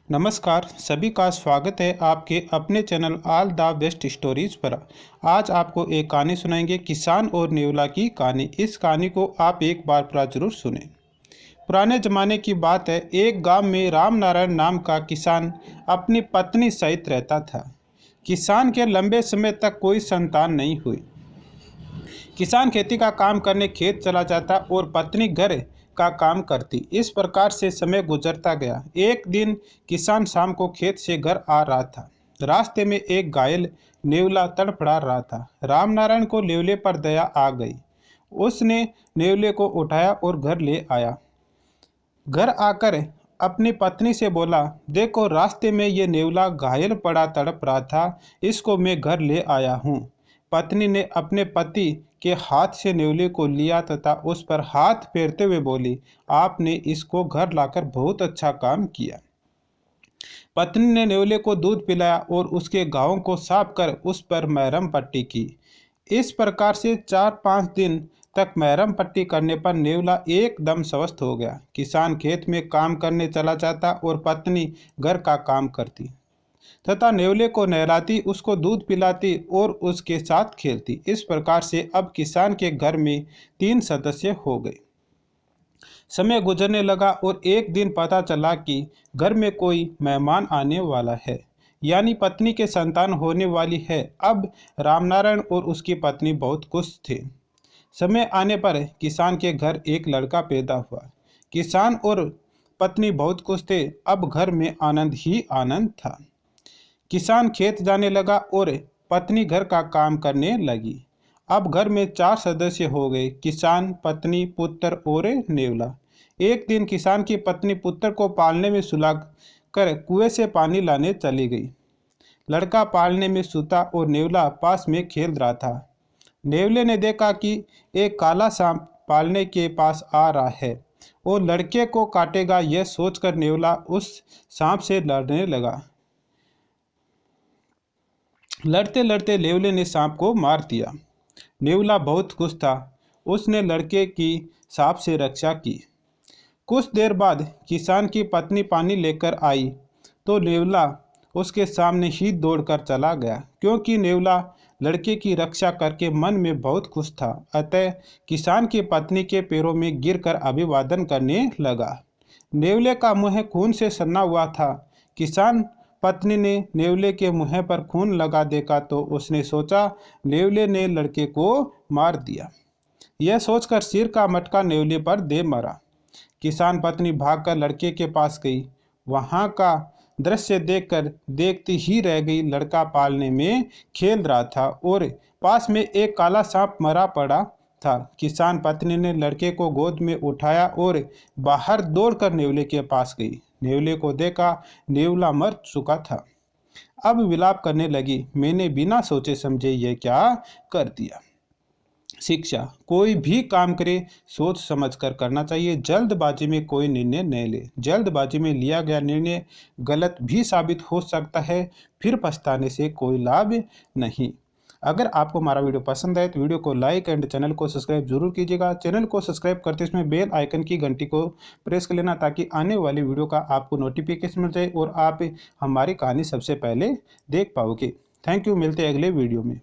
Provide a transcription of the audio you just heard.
नमस्कार, सभी का स्वागत है आपके अपने channel all the best stories पर। आज आपको एक कहानी सुनाएंगे, किसान और नेवला की कहानी। इस कहानी को आप एक बार पूरा जरूर सुने। पुराने ज़माने की बात है। एक गांव में राम नारायण नाम का किसान अपनी पत्नी सहित रहता था। किसान के लंबे समय तक कोई संतान नहीं हुई। किसान खेती का काम करने खेत चला जाता और पत्नी घर का काम करती। इस प्रकार से समय गुजरता गया। एक दिन किसान शाम को खेत से घर आ रहा था। रास्ते में एक घायल नेवला तड़फड़ा रहा था। रामनारायण को नेवले पर दया आ गई। उसने नेवले को उठाया और घर ले आया। घर आकर अपनी पत्नी से बोला, देखो रास्ते में ये नेवला घायल पड़ा तड़प रहा था, इसको मैं घर ले आया हूँ। पत्नी ने अपने पति के हाथ से नेवले को लिया तथा उस पर हाथ फेरते हुए बोली, आपने इसको घर लाकर बहुत अच्छा काम किया। पत्नी ने नेवले को दूध पिलाया और उसके घावों को साफ कर उस पर मरहम पट्टी की। इस प्रकार से 4-5 दिन तक मरहम पट्टी करने पर नेवला एकदम स्वस्थ हो गया। किसान खेत में काम करने चला जाता और पत्नी घर का काम करती तथा नेवले को नहलाती, उसको दूध पिलाती और उसके साथ खेलती। इस प्रकार से अब किसान के घर में 3 सदस्य हो गए। समय गुजरने लगा और एक दिन पता चला कि घर में कोई मेहमान आने वाला है, यानी पत्नी के संतान होने वाली है। अब रामनारायण और उसकी पत्नी बहुत खुश थे। समय आने पर किसान के घर एक लड़का पैदा हुआ। किसान और पत्नी बहुत खुश थे। अब घर में आनंद ही आनंद था। किसान खेत जाने लगा और पत्नी घर का काम करने लगी। अब घर में 4 सदस्य हो गए, किसान, पत्नी, पुत्र और नेवला। एक दिन किसान की पत्नी पुत्र को पालने में सुला कर कुएं से पानी लाने चली गई। लड़का पालने में सूता और नेवला पास में खेल रहा था। नेवले ने देखा कि एक काला सांप पालने के पास आ रहा है और लड़के को काटेगा। यह सोचकर नेवला उस सांप से लड़ने लगा। लड़ते लड़ते नेवले ने सांप को मार दिया। नेवला बहुत खुश था। उसने लड़के की सांप से रक्षा की। कुछ देर बाद किसान की पत्नी पानी लेकर आई तो नेवला उसके सामने ही दौड़कर चला गया, क्योंकि नेवला लड़के की रक्षा करके मन में बहुत खुश था। अतः किसान की पत्नी के पैरों में गिरकर अभिवादन करने लगा। नेवले का मुंह खून से सना हुआ था। किसान पत्नी ने नेवले के मुंह पर खून लगा देखा तो उसने सोचा नेवले ने लड़के को मार दिया। यह सोचकर सिर का मटका नेवले पर दे मारा। किसान पत्नी भागकर लड़के के पास गई। वहां का दृश्य देखकर देखती ही रह गई। लड़का पालने में खेल रहा था और पास में एक काला सांप मरा पड़ा था। किसान पत्नी ने लड़के को गोद में उठाया और बाहर दौड़कर नेवले के पास गई। नेवले को देखा, नेवला मर चुका था। अब विलाप करने लगी, मैंने बिना सोचे समझे यह क्या कर दिया। शिक्षा, कोई भी काम करे सोच समझ कर करना चाहिए। जल्दबाजी में कोई निर्णय न ले। जल्दबाजी में लिया गया निर्णय गलत भी साबित हो सकता है, फिर पछताने से कोई लाभ नहीं। अगर आपको हमारा वीडियो पसंद आए तो वीडियो को लाइक एंड चैनल को सब्सक्राइब जरूर कीजिएगा। चैनल को सब्सक्राइब करते इसमें बेल आइकन की घंटी को प्रेस कर लेना, ताकि आने वाली वीडियो का आपको नोटिफिकेशन मिल जाए और आप हमारी कहानी सबसे पहले देख पाओगे। थैंक यू, मिलते हैं अगले वीडियो में।